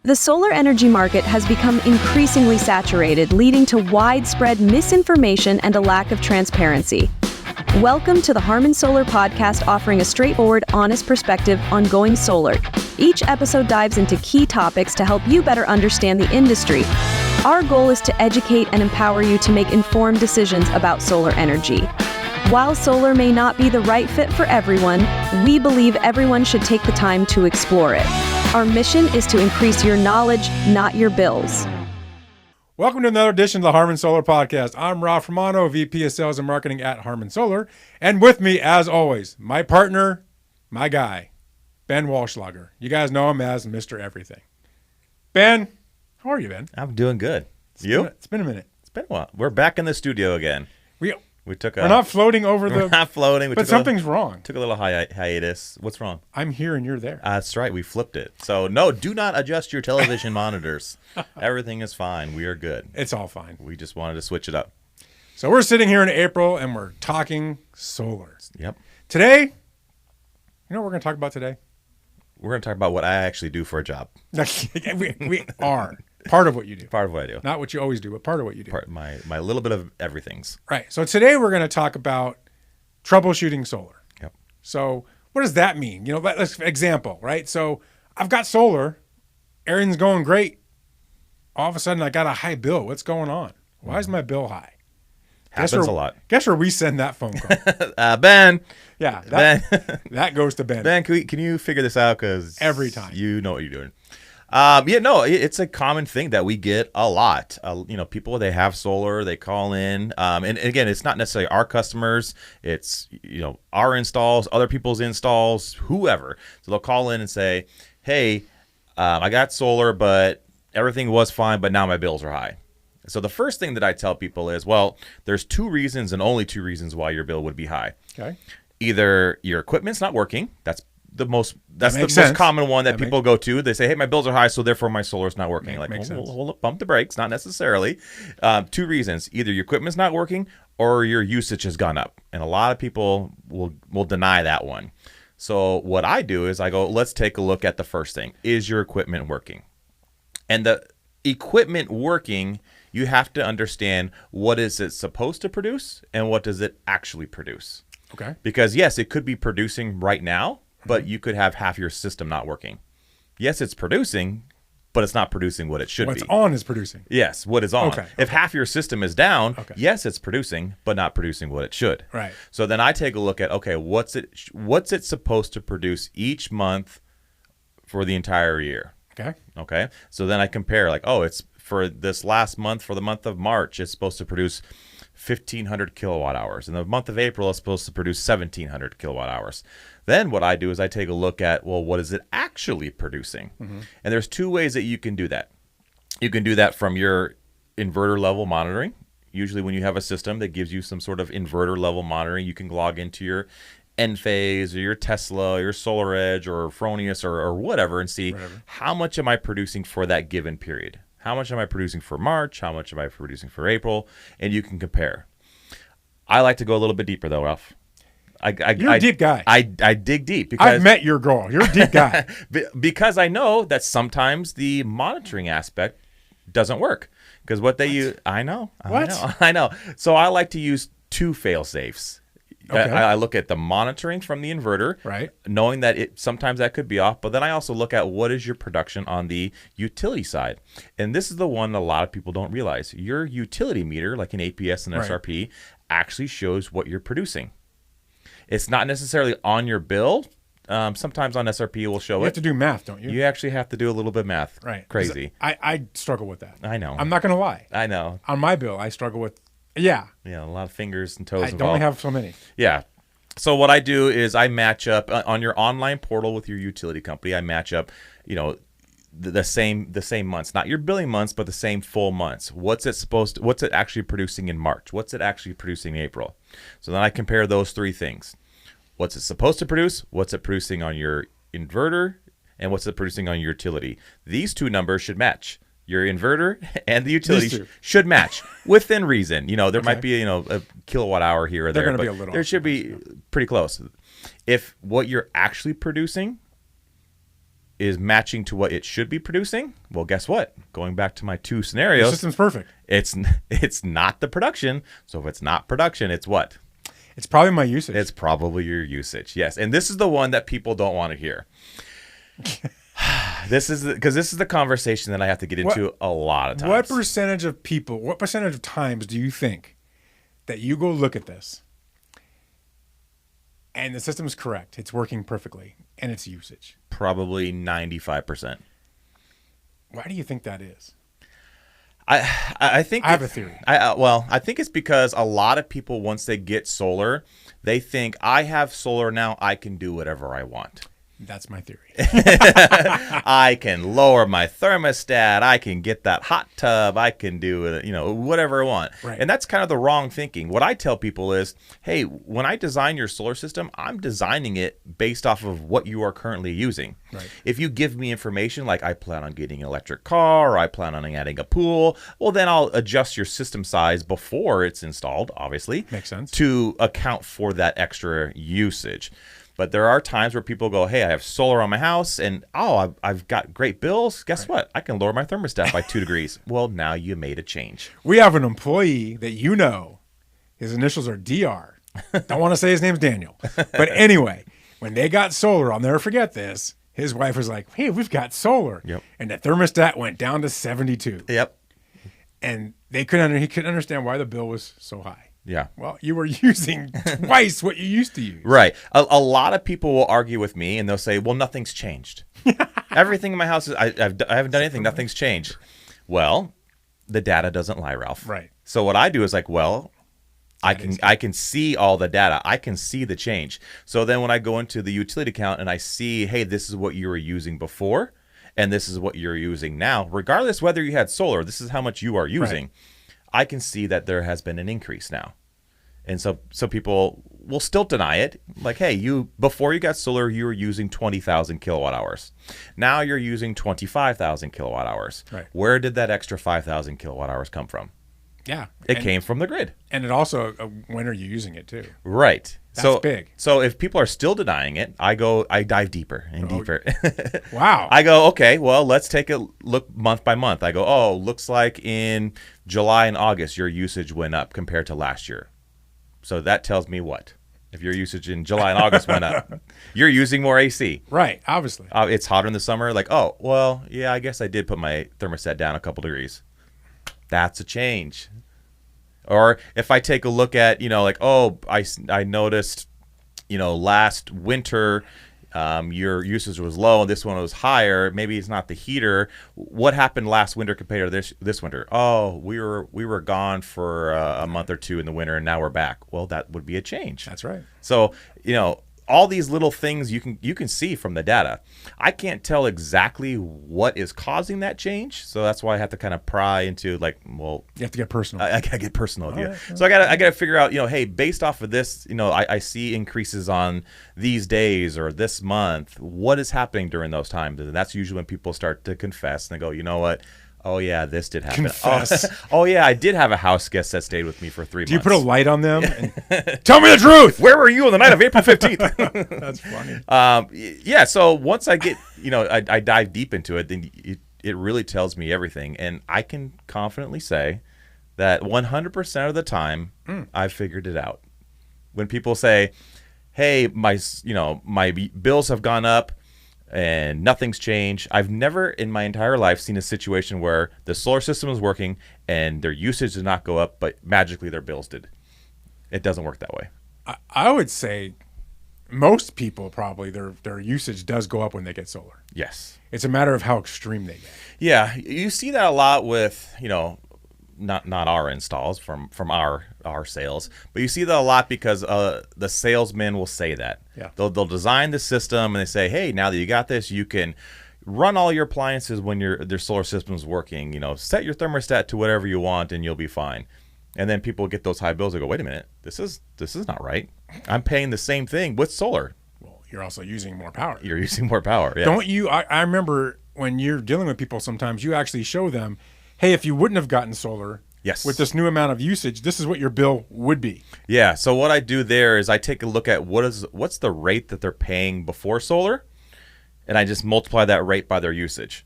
The solar energy market has become increasingly saturated, leading to widespread misinformation and a lack of transparency. Welcome to the Harman Solar Podcast, offering a straightforward, honest perspective on going solar. Each episode dives into key topics to help you better understand the industry. Our goal is to educate and empower you to make informed decisions about solar energy. While solar may not be the right fit for everyone, we believe everyone should take the time to explore it. Our mission is to increase your knowledge, not your bills. Welcome to another edition of the Harman Solar Podcast. I'm Harmon, VP of Sales and Marketing at Harman Solar. And with me, as always, my partner, my guy, Ben Walschlager. You guys know him as Mr. Everything. Ben, how are you, Ben? I'm doing good. It's been a minute. It's been a while. We're back in the studio again. We're not floating over the... We're not floating. But something's wrong. Took a little hiatus. What's wrong? I'm here and you're there. That's right. We flipped it. So, no, do not adjust your television monitors. Everything is fine. We are good. It's all fine. We just wanted to switch it up. So we're sitting here in April and we're talking solar. Yep. Today, you know what we're going to talk about today? We're going to talk about what I actually do for a job. we are. Part of what you do. Part of what I do. Not what you always do, but part of what you do. My little bit of everything's. Right. So today we're going to talk about troubleshooting solar. Yep. So what does that mean? You know, let's example, right? So I've got solar. Everything's going great. All of a sudden I got a high bill. What's going on? Why is my bill high? Happens a lot. Guess where we send that phone call? Ben. Yeah. Ben. That goes to Ben. Ben, can you figure this out? Because every time. You know what you're doing. It's a common thing that we get a lot. People, they have solar, they call in. And again, it's not necessarily our customers. It's, our installs, other people's installs, whoever. So they'll call in and say, hey, I got solar, but everything was fine, but now my bills are high. So the first thing that I tell people is, well, there's two reasons and only two reasons why your bill would be high. Okay. Either your equipment's not working. That's the most common one that people go to. They say, hey, my bills are high, so therefore my solar's not working. We'll pump the brakes, not necessarily. Two reasons: either your equipment's not working or your usage has gone up. And a lot of people will deny that one. So what I do is I go, let's take a look at the first thing. Is your equipment working? And the equipment working, you have to understand what is it supposed to produce and what does it actually produce. Okay. Because yes, it could be producing right now, but you could have half your system not working. Yes, it's producing, but it's not producing what it should be. What's on is producing. Yes, what is on. Okay. If half your system is down, yes, it's producing, but not producing what it should. Right. So then I take a look at, okay, what's it supposed to produce each month for the entire year? Okay. So then I compare, it's for this last month, for the month of March, it's supposed to produce 1,500 kilowatt hours. In the month of April, it's supposed to produce 1,700 kilowatt hours. Then what I do is I take a look at, well, what is it actually producing? Mm-hmm. And there's two ways that you can do that. You can do that from your inverter level monitoring. Usually when you have a system that gives you some sort of inverter level monitoring, you can log into your Enphase or your Tesla, or your SolarEdge or Fronius or whatever and see how much am I producing for that given period. How much am I producing for March? How much am I producing for April? And you can compare. I like to go a little bit deeper though, Ralph. You're a deep guy. I dig deep because I've met your girl. You're a deep guy. Because I know that sometimes the monitoring aspect doesn't work. Because what they use, I know. So I like to use two fail safes. Okay. I look at the monitoring from the inverter, right, knowing that sometimes that could be off, but then I also look at what is your production on the utility side. And this is the one a lot of people don't realize. Your utility meter, like an APS and SRP, actually shows what you're producing. It's not necessarily on your bill. Sometimes on SRP it will show it. You have to do math, don't you? You actually have to do a little bit of math. Right. Crazy. I struggle with that. I know. I'm not going to lie. I know. On my bill, I struggle with... Yeah, a lot of fingers and toes involved. I don't have so many. Yeah. So what I do is I match up on your online portal with your utility company. I match up, the same months, not your billing months, but the same full months. What's it actually producing in March? What's it actually producing in April? So then I compare those three things. What's it supposed to produce? What's it producing on your inverter? And what's it producing on your utility? These two numbers should match. Your inverter and the utility should match within reason. There might be a kilowatt hour here or there. They're going to be a little. There should be pretty close. If what you're actually producing is matching to what it should be producing, well, guess what? Going back to my 2 scenarios, the system's perfect. It's not the production. So if it's not production, it's what? It's probably my usage. It's probably your usage. Yes. And this is the one that people don't want to hear. This is the conversation that I have to get into a lot of times. What percentage of times do you think that you go look at this and the system is correct, it's working perfectly, and it's usage? Probably 95%. Why do you think that is? I think I have a theory. I think it's because a lot of people, once they get solar, they think, I have solar now, I can do whatever I want. That's my theory. I can lower my thermostat. I can get that hot tub. I can do, whatever I want. Right. And that's kind of the wrong thinking. What I tell people is, hey, when I design your solar system, I'm designing it based off of what you are currently using. Right. If you give me information like I plan on getting an electric car, or I plan on adding a pool, well, then I'll adjust your system size before it's installed, obviously. Makes sense. To account for that extra usage. But there are times where people go, hey, I have solar on my house, and I've got great bills. Guess what? I can lower my thermostat by 2 degrees. Well, now you made a change. We have an employee that his initials are DR. Don't want to say his name's Daniel. But anyway, when they got solar, I'll never forget this, his wife was like, hey, we've got solar. Yep. And the thermostat went down to 72. Yep. And he couldn't understand why the bill was so high. Yeah. Well, you were using twice what you used to use. Right. A lot of people will argue with me, and they'll say, well, nothing's changed. Everything in my house, I haven't done anything. Nothing's changed. Well, the data doesn't lie, Ralph. Right. So what I do is like, well, I can see all the data. I can see the change. So then when I go into the utility account and I see, hey, this is what you were using before, and this is what you're using now, regardless whether you had solar, this is how much you are using. Right. I can see that there has been an increase now. And so people will still deny it. Like, hey, before you got solar, you were using 20,000 kilowatt hours. Now you're using 25,000 kilowatt hours. Right. Where did that extra 5,000 kilowatt hours come from? Yeah. It came from the grid. And it also, when are you using it too? Right. That's big. So if people are still denying it, I dive deeper and deeper. Wow. I go, okay, well, let's take a look month by month. I go, looks like in July and August, your usage went up compared to last year. So that tells me what? If your usage in July and August went up, you're using more AC. Right, obviously. It's hotter in the summer. Like, oh, well, yeah, I guess I did put my thermostat down a couple degrees. That's a change. Or if I take a look at, I noticed, last winter your usage was low and this one was higher. Maybe it's not the heater. What happened last winter compared to this winter? Oh, we were gone for a month or two in the winter and now we're back. Well, that would be a change. That's right. So, all these little things you can see from the data. I can't tell exactly what is causing that change, so that's why I have to kind of pry into like, well, you have to get personal. I gotta get personal with you. So I gotta figure out, hey, based off of this, I see increases on these days or this month. What is happening during those times? And that's usually when people start to confess and they go, you know what? Oh, yeah, this did happen. Confess. Oh, yeah, I did have a house guest that stayed with me for 3 months. Do you put a light on them? And tell me the truth. Where were you on the night of April 15th? That's funny. Yeah, so once I get, I dive deep into it, then it really tells me everything. And I can confidently say that 100% of the time, I've figured it out. When people say, hey, my bills have gone up, and nothing's changed. I've never in my entire life seen a situation where the solar system is working and their usage did not go up, but magically their bills did. It doesn't work that way. I would say most people probably their usage does go up when they get solar. Yes. It's a matter of how extreme they get. Yeah, you see that a lot with, not our installs from our sales, but you see that a lot because the salesmen will say that. Yeah. They'll design the system and they say, hey, now that you got this, you can run all your appliances when their solar system's working. Set your thermostat to whatever you want and you'll be fine. And then people get those high bills. They go, wait a minute, this is not right. I'm paying the same thing with solar. Well, you're also using more power. You're using more power. Yeah. Don't you? I remember when you're dealing with people, sometimes you actually show them, hey, if you wouldn't have gotten solar, yes, with this new amount of usage, this is what your bill would be. Yeah. So what I do there is I take a look at what's the rate that they're paying before solar, and I just multiply that rate by their usage.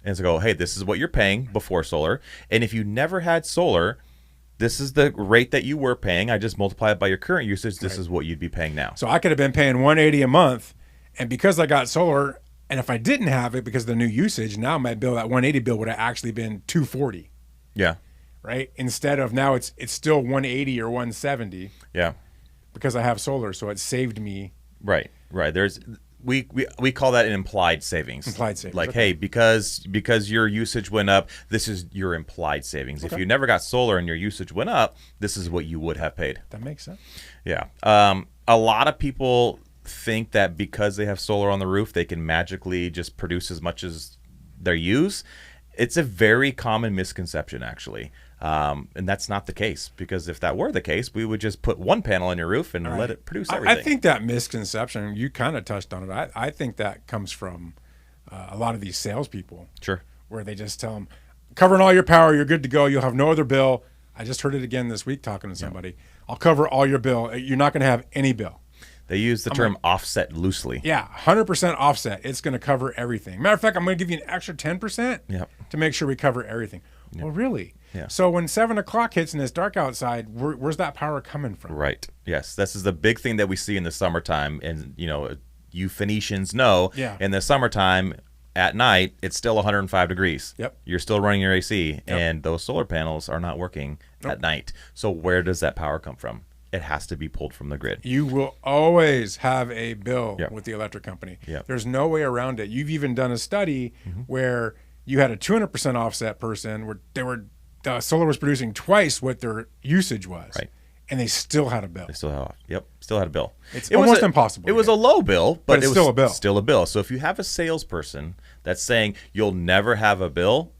And so go, hey, this is what you're paying before solar. And if you never had solar, this is the rate that you were paying. I just multiply it by your current usage. This is what you'd be paying now. So I could have been paying $180 a month, and because I got solar, and if I didn't have it because of the new usage, now my bill, that $180 bill, would have actually been $240. Yeah. Right? Instead of now it's still $180 or $170. Yeah. Because I have solar, so it saved me. Right. There's we call that an implied savings. Implied savings. Like, hey, because your usage went up, this is your implied savings. If you never got solar and your usage went up, this is what you would have paid. That makes sense. Yeah. A lot of people think that because they have solar on the roof, they can magically just produce as much as they use. It's a very common misconception, actually. And that's not the case, because if that were the case, we would just put one panel on your roof and let it produce everything. I think that misconception, you kind of touched on it. I think that comes from a lot of these salespeople. Sure. Where they just tell them, covering all your power, you're good to go. You'll have no other bill. I just heard it again this week talking to somebody. I'll cover all your bill. You're not going to have any bill. They use the term offset loosely. Yeah, 100% offset. It's going to cover everything. Matter of fact, I'm going to give you an extra 10% to make sure we cover everything. Yep. Well, really? Yeah. So when 7 o'clock hits and it's dark outside, where's that power coming from? Right. Yes. This is the big thing that we see in the summertime. And, you Phoenicians know in the summertime at night, it's still 105 degrees. Yep. You're still running your AC, and those solar panels are not working at night. So where does that power come from? It has to be pulled from the grid. You will always have a bill with the electric company. There's no way around it. You've even done a study where you had a 200% offset person where the solar was producing twice what their usage was. Right. And they still had a bill. They still had a bill. It's almost impossible. It was a low bill, but it's still a bill. Still a bill. So if you have a salesperson that's saying you'll never have a bill,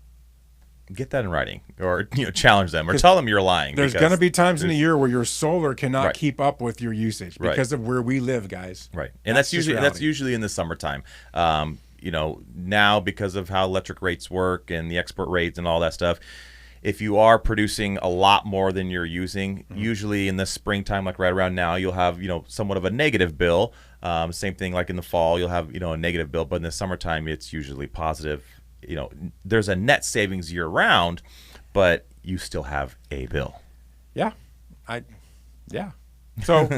get that in writing, or challenge them, or tell them you're lying. There's going to be times in the year where your solar cannot keep up with your usage because of where we live, guys. Right, and that's usually in the summertime. Now because of how electric rates work and the export rates and all that stuff, if you are producing a lot more than you're using, usually in the springtime, like right around now, you'll have somewhat of a negative bill. Same thing like in the fall, you'll have a negative bill, but in the summertime, it's usually positive. There's a net savings year round, but you still have a bill. Yeah. So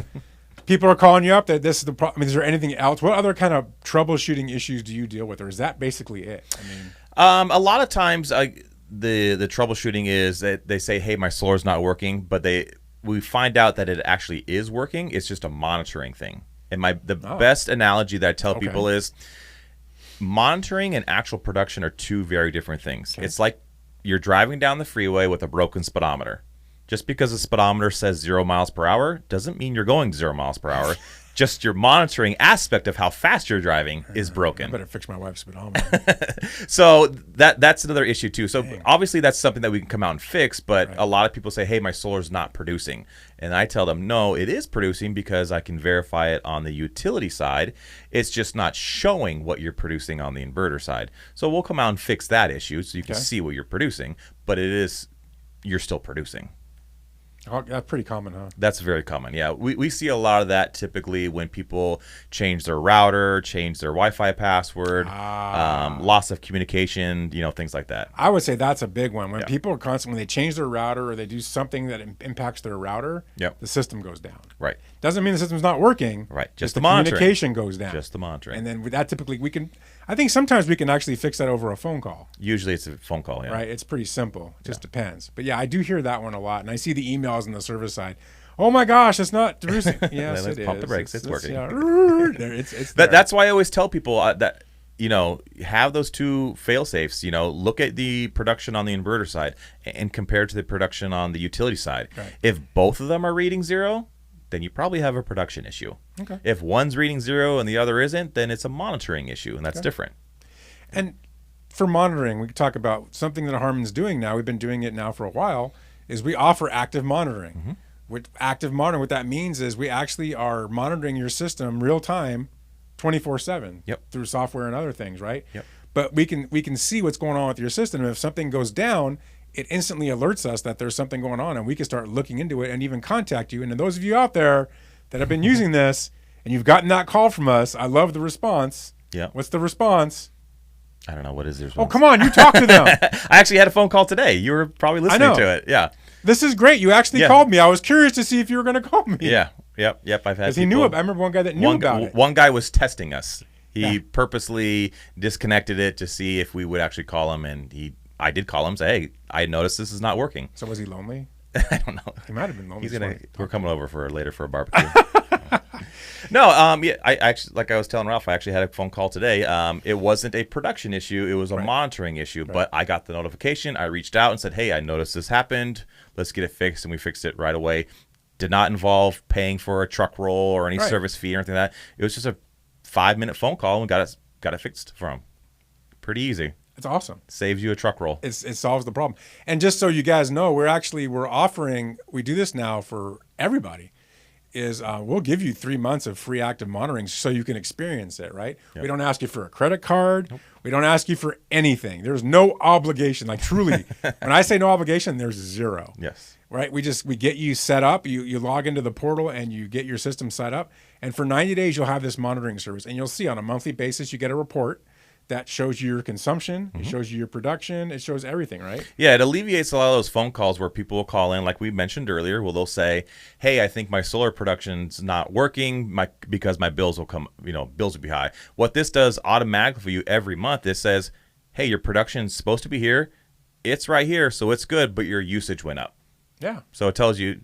people are calling you up that this is the problem. I mean, is there anything else? What other kind of troubleshooting issues do you deal with? Or is that basically it? A lot of times the troubleshooting is that they say, hey, my solar's not working, but we find out that it actually is working. It's just a monitoring thing. And the best analogy that I tell people is, monitoring and actual production are two very different things. Okay. It's like you're driving down the freeway with a broken speedometer. Just because the speedometer says 0 miles per hour doesn't mean you're going 0 miles per hour. Just your monitoring aspect of how fast you're driving is broken. I better fix my wife's speedometer. So that's another issue too. So obviously that's something that we can come out and fix, but a lot of people say, hey, my solar's not producing. And I tell them, no, it is producing because I can verify it on the utility side. It's just not showing what you're producing on the inverter side. So we'll come out and fix that issue so you can see what you're producing, but you're still producing. Oh, that's pretty common, huh? That's very common, yeah. We see a lot of that typically when people change their router, change their Wi-Fi password, loss of communication, things like that. I would say that's a big one. When people are constantly, when they change their router or they do something that impacts their router, the system goes down. Right. Doesn't mean the system's not working. Right. Just the monitoring. Communication goes down. Just the monitoring. And then that typically I think sometimes we can actually fix that over a phone call. Usually it's a phone call, yeah. Right. It's pretty simple. It just depends. But I do hear that one a lot. And I see the emails on the service side. Oh my gosh, it's not producing. Yes, let's pump the brakes. It's working. It's there. That's why I always tell people that, have those two fail safes. Look at the production on the inverter side and compare it to the production on the utility side. Right. If both of them are reading 0, then you probably have a production issue. Okay. If one's reading 0 and the other isn't, then it's a monitoring issue, and that's different. And for monitoring, we could talk about something that Harmon's doing now. We've been doing it now for a while, is we offer active monitoring. With active monitoring, what that means is we actually are monitoring your system real time, 24/7 through software and other things, right? Yep. But we can see what's going on with your system. And if something goes down, it instantly alerts us that there's something going on, and we can start looking into it and even contact you. And to those of you out there that have been using this and you've gotten that call from us, I love the response. Yeah. What's the response? I don't know. What is the response? Oh, come on. You talk to them. I actually had a phone call today. You were probably listening to it. Yeah. This is great. You actually called me. I was curious to see if you were going to call me. Yeah. Yep. I've had. Because he knew it. I remember one guy that knew about it. One guy was testing us. He purposely disconnected it to see if we would actually call him, and I did call him. Say, hey, I noticed this is not working. So was he lonely? I don't know. He might have been lonely. We're coming over later for a barbecue. No, I actually, like I was telling Ralph, I actually had a phone call today. It wasn't a production issue; it was a monitoring issue. Right. But I got the notification. I reached out and said, "Hey, I noticed this happened. Let's get it fixed," and we fixed it right away. Did not involve paying for a truck roll or any service fee or anything like that. It was just a 5-minute phone call and got it fixed for him. Pretty easy. It's awesome. Saves you a truck roll. It solves the problem. And just so you guys know, we're offering. We do this now for everybody. We'll give you 3 months of free active monitoring so you can experience it, right? Yep. We don't ask you for a credit card. Nope. We don't ask you for anything. There's no obligation. Like truly, when I say no obligation, there's zero. Yes. Right? We get you set up. You log into the portal and you get your system set up. And for 90 days, you'll have this monitoring service. And you'll see on a monthly basis, you get a report that shows you your consumption, it shows you your production, it shows everything, right? Yeah, it alleviates a lot of those phone calls where people will call in, like we mentioned earlier, where they'll say, hey, I think my solar production's not working because my bills will be high. What this does automatically for you every month, it says, hey, your production's supposed to be here, it's right here, so it's good, but your usage went up. Yeah. So it tells you,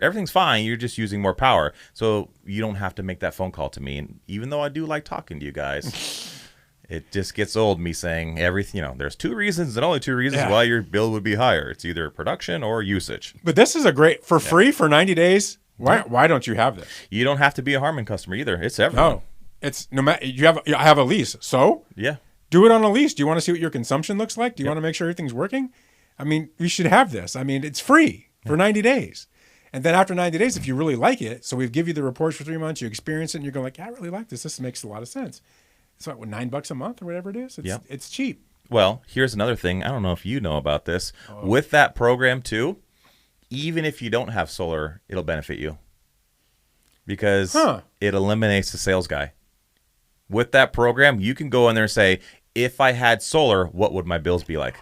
everything's fine, you're just using more power, so you don't have to make that phone call to me. And even though I do like talking to you guys, it just gets old me saying everything. There's 2 reasons and only 2 reasons why your bill would be higher. It's either production or usage. But this is free for 90 days. Why don't you have this? You don't have to be a Harman customer either. It's everyone. No, it's no matter. I have a lease, so do it on a lease. Do you want to see what your consumption looks like? Do you want to make sure everything's working? I mean, you should have this. I mean, it's free for 90 days. And then after 90 days, if you really like it, so we give you the reports for 3 months, you experience it, and you're going like, yeah, I really like this. This makes a lot of sense. It's what, $9 a month or whatever it is? It's cheap. Well, here's another thing. I don't know if you know about this. With that program, too, even if you don't have solar, it'll benefit you because it eliminates the sales guy. With that program, you can go in there and say, if I had solar, what would my bills be like?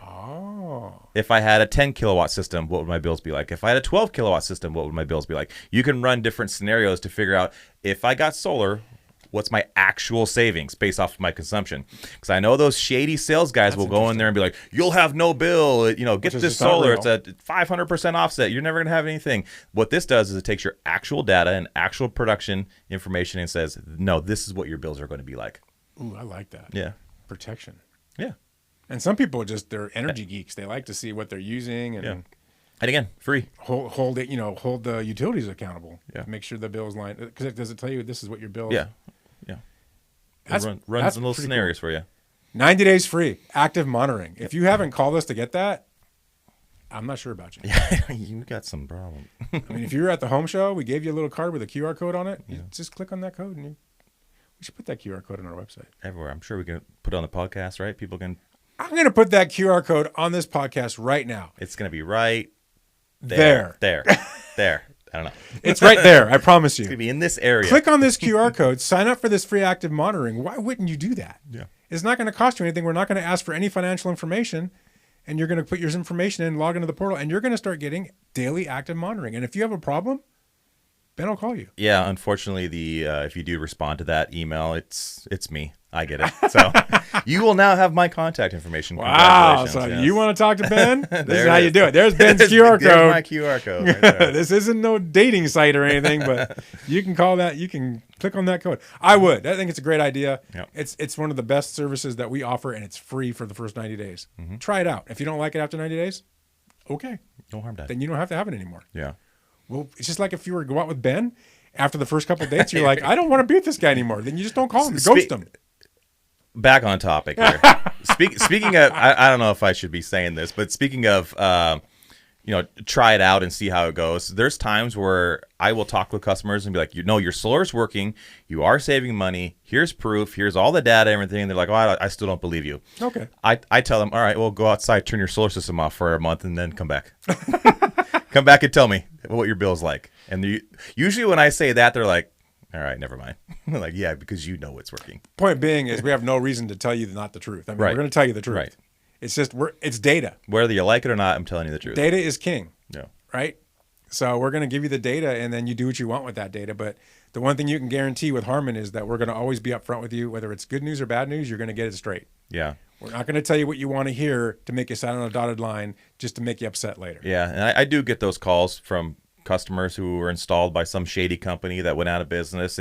If I had a 10 kilowatt system, what would my bills be like? If I had a 12 kilowatt system, what would my bills be like? You can run different scenarios to figure out if I got solar, what's my actual savings based off of my consumption? Because I know those shady sales guys will go in there and be like, you'll have no bill. Get this solar. It's a 500% offset. You're never going to have anything. What this does is it takes your actual data and actual production information and says, no, this is what your bills are going to be like. Ooh, I like that. Yeah. Protection. Yeah. And some people they're energy geeks. They like to see what they're using and again, free. Hold it, hold the utilities accountable. Yeah. Make sure the bill's lined. Because does it tell you this is what your bill is? Yeah. Run some little scenarios for you. 90 days free, active monitoring. If you haven't called us to get that, I'm not sure about you. Yeah, you got some problem. I mean, if you were at the home show, we gave you a little card with a QR code on it. You just click on that code, and we should put that QR code on our website. Everywhere. I'm sure we can put it on the podcast, right? People can. I'm going to put that QR code on this podcast right now. It's going to be right there. I don't know. It's right there. I promise you. It's going to be in this area. Click on this QR code. Sign up for this free active monitoring. Why wouldn't you do that? Yeah. It's not going to cost you anything. We're not going to ask for any financial information. And you're going to put your information in, log into the portal, and you're going to start getting daily active monitoring. And if you have a problem, Ben will call you. Yeah, unfortunately, if you do respond to that email, it's me. I get it. So you will now have my contact information. Wow. So you want to talk to Ben? This is how you do it. There's Ben's QR code. There's my QR code. Right there. This isn't no dating site or anything, but you can call that. You can click on that code. I would. I think it's a great idea. Yep. It's one of the best services that we offer, and it's free for the first 90 days. Mm-hmm. Try it out. If you don't like it after 90 days, okay. No harm done. Then you don't have to have it anymore. Yeah. Well, it's just like if you were to go out with Ben after the first couple of dates, you're like, I don't want to be with this guy anymore. Then you just don't call him. Ghost him. Back on topic here. Speaking of, I don't know if I should be saying this, but speaking of, try it out and see how it goes. There's times where I will talk with customers and be like, your solar's working. You are saving money. Here's proof. Here's all the data, everything. And they're like, oh, I still don't believe you. Okay. I tell them, all right, well, go outside, turn your solar system off for a month, and then come back. Come back and tell me what your bill's like. And usually when I say that, they're like, All right, never mind. Like, yeah, because you know it's working. Point being is we have no reason to tell you not the truth. I mean, Right. we're going to tell you the truth. Right. It's just it's data. Whether you like it or not, I'm telling you the truth. Data is king. Yeah. Right? So we're going to give you the data, and then you do what you want with that data. But the one thing you can guarantee with Harman is that we're going to always be upfront with you. Whether it's good news or bad news, you're going to get it straight. Yeah. We're not going to tell you what you want to hear to make you sign on a dotted line just to make you upset later. Yeah, and I do get those calls from customers who were installed by some shady company that went out of business.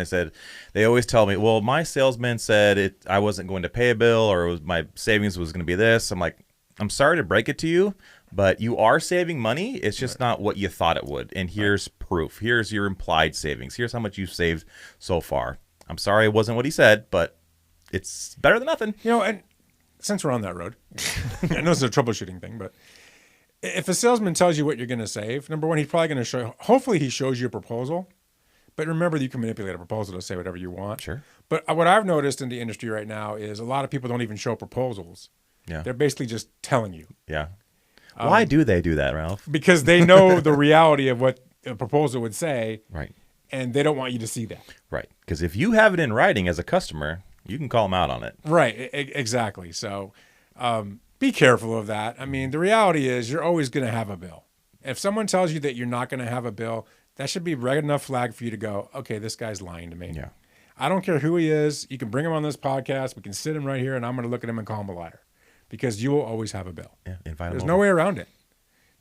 They always tell me, well, my salesman said I wasn't going to pay a bill, or my savings was going to be this. I'm like, I'm sorry to break it to you, but you are saving money. It's just not what you thought it would. And here's proof. Here's your implied savings. Here's how much you've saved so far. I'm sorry it wasn't what he said, but it's better than nothing. And since we're on that road, I know it's a troubleshooting thing, but if a salesman tells you what you're going to save, number one, he's probably going to hopefully he shows you a proposal. But remember that you can manipulate a proposal to say whatever you want. Sure. But what I've noticed in the industry right now is a lot of people don't even show proposals. Yeah. They're basically just telling you. Yeah. Why do they do that, Ralph? Because they know the reality of what a proposal would say. Right. And they don't want you to see that. Right. Because if you have it in writing as a customer, you can call them out on it. Right. Exactly. So be careful of that. I mean, the reality is you're always going to have a bill. If someone tells you that you're not going to have a bill, that should be a red enough flag for you to go, okay, this guy's lying to me. Yeah. I don't care who he is. You can bring him on this podcast. We can sit him right here, and I'm going to look at him and call him a liar because you will always have a bill. Yeah. Invite There's them no over. way around it.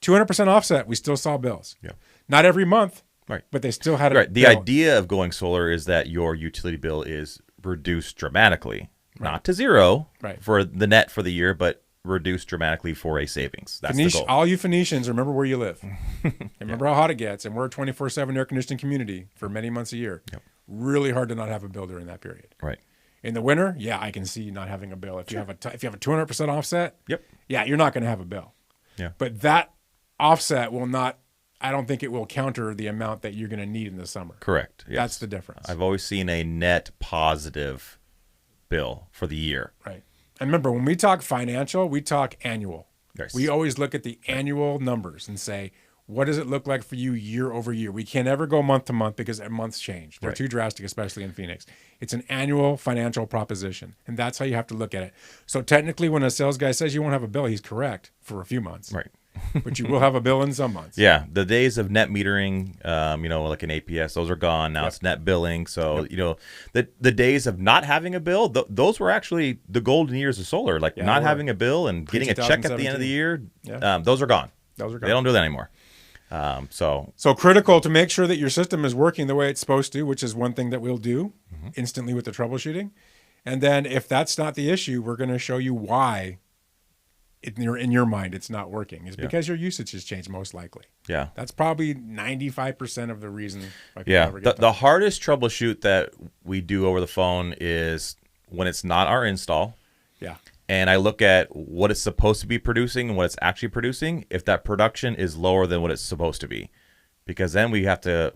200% offset, we still saw bills. Yeah. Not every month, Right. but they still had a Right. The bill. idea of going solar is that your utility bill is reduced dramatically, not to zero for the net for the year, but reduced dramatically for a savings. That's the goal. All you Phoenicians, remember where you live. Remember how hot it gets. And we're a 24/7 air conditioning community for many months a year. Yep. Really hard to not have a bill during that period. Right. In the winter, yeah, I can see not having a bill. If you have a 200% offset, Yep. yeah, you're not going to have a bill. Yeah. But that offset will not, I don't think it will counter the amount that you're going to need in the summer. Correct. Yes. That's the difference. I've always seen a net positive bill for the year. Right. And remember, when we talk financial, we talk annual. Yes. We always look at the annual numbers and say, what does it look like for you year over year? We can't ever go month to month because months change. They're too drastic, especially in Phoenix. It's an annual financial proposition, and that's how you have to look at it. So technically, when a sales guy says you won't have a bill, he's correct for a few months. Right. But you will have a bill in some months. Yeah. The days of net metering, like an APS, those are gone. Now it's net billing. So, the days of not having a bill, those were actually the golden years of solar. Like not having a bill and getting a check at the end of the year, those are gone. Those are gone. They don't do that anymore. So critical to make sure that your system is working the way it's supposed to, which is one thing that we'll do instantly with the troubleshooting. And then if that's not the issue, we're going to show you why in your mind it's not working. It's because your usage has changed, most likely. Yeah. That's probably 95% of the reason. The hardest troubleshoot that we do over the phone is when it's not our install. Yeah. And I look at what it's supposed to be producing and what it's actually producing, if that production is lower than what it's supposed to be. Because then we have to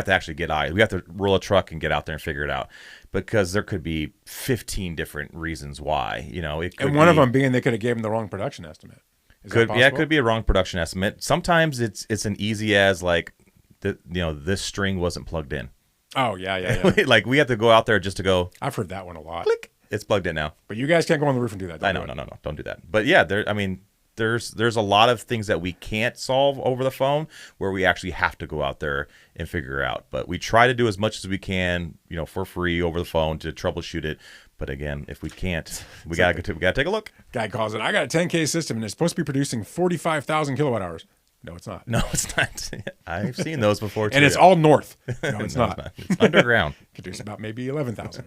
actually get eyes. We have to roll a truck and get out there and figure it out. Because there could be 15 different reasons why. It could and one of them being they could have gave them the wrong production estimate. Is that possible? It could be a wrong production estimate. Sometimes it's an easy as like this string wasn't plugged in. Oh yeah. Like we have to go out there just to go. I've heard that one a lot. Click. It's plugged in now. But you guys can't go on the roof and do that. No, don't do that. But yeah, there's a lot of things that we can't solve over the phone where we actually have to go out there and figure out. But we try to do as much as we can, for free over the phone to troubleshoot it. But again, if we can't, we gotta take a look. Guy calls it, I got a 10K system and it's supposed to be producing 45,000 kilowatt hours. No, it's not. No, it's not. I've seen those before too. And it's all north. No, it's not. It's underground. Could produce about maybe 11,000.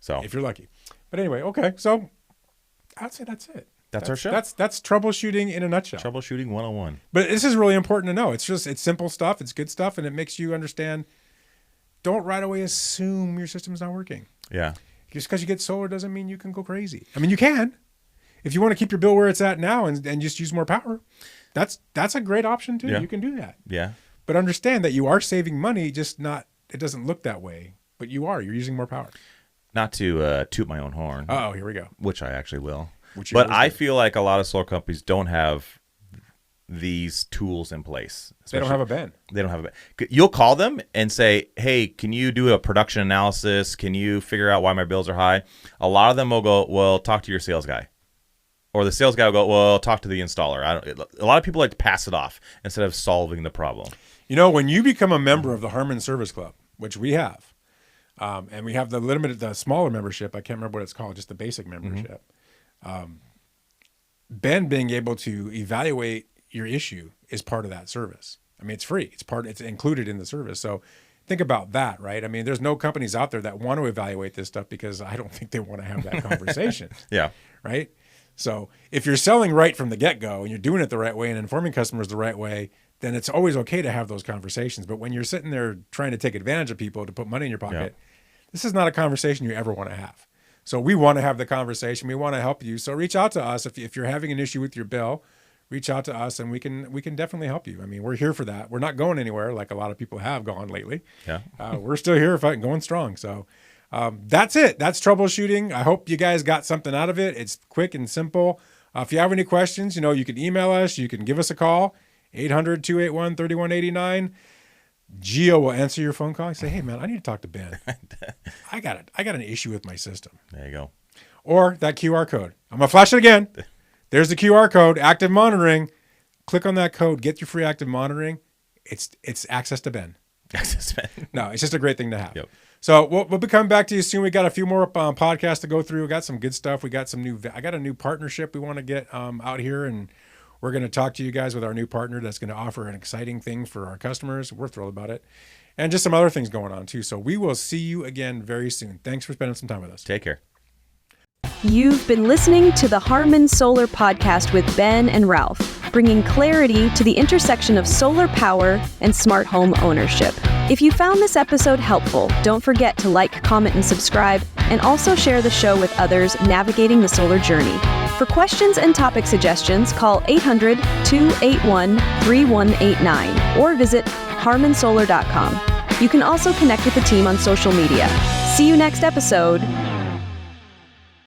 So if you're lucky. But anyway, okay. So I'd say that's it. That's our show. That's troubleshooting in a nutshell. Troubleshooting 101. But this is really important to know. It's simple stuff. It's good stuff. And it makes you understand. Don't right away assume your system's not working. Yeah. Just because you get solar doesn't mean you can go crazy. I mean, you can. If you want to keep your bill where it's at now and just use more power, that's a great option too. Yeah. You can do that. Yeah. But understand that you are saving money, just not, it doesn't look that way, but you're using more power. Not to toot my own horn. Oh, here we go. Which I actually will. Which but I feel like a lot of solar companies don't have these tools in place. They don't have a Ben. They don't have a Ben. You'll call them and say, hey, can you do a production analysis? Can you figure out why my bills are high? A lot of them will go, well, talk to your sales guy. Or the sales guy will go, well, talk to the installer. A lot of people like to pass it off instead of solving the problem. You know, when you become a member of the Harman Service Club, which we have, and we have the smaller membership, I can't remember what it's called, just the basic membership. Ben being able to evaluate your issue is part of that service. I mean, it's free. It's included in the service. So think about that, right? I mean, there's no companies out there that want to evaluate this stuff because I don't think they want to have that conversation. Yeah. Right? So if you're selling right from the get-go and you're doing it the right way and informing customers the right way, then it's always okay to have those conversations. But when you're sitting there trying to take advantage of people to put money in your pocket, this is not a conversation you ever want to have. So we want to have the conversation. We want to help you. So reach out to us if you're having an issue with your bill. Reach out to us, and we can definitely help you. I mean, we're here for that. We're not going anywhere like a lot of people have gone lately. Yeah, we're still here fighting, going strong. So that's it. That's troubleshooting. I hope you guys got something out of it. It's quick and simple. If you have any questions, you can email us. You can give us a call, 800-281-3189. Gio will answer your phone call and say, hey, man, I need to talk to Ben. I got an issue with my system. There you go. Or that QR code. I'm going to flash it again. There's the QR code, active monitoring. Click on that code, get your free active monitoring. It's access to Ben. Access to Ben. No, it's just a great thing to have. Yep. So we'll be coming back to you soon. We got a few more podcasts to go through. We got some good stuff. I got a new partnership we want to get out here, and we're going to talk to you guys with our new partner that's going to offer an exciting thing for our customers. We're thrilled about it. And just some other things going on too. So we will see you again very soon. Thanks for spending some time with us. Take care. You've been listening to the Harman Solar Podcast with Ben and Ralph, bringing clarity to the intersection of solar power and smart home ownership. If you found this episode helpful, don't forget to like, comment, and subscribe, and also share the show with others navigating the solar journey. For questions and topic suggestions, call 800-281-3189 or visit harmansolar.com. You can also connect with the team on social media. See you next episode.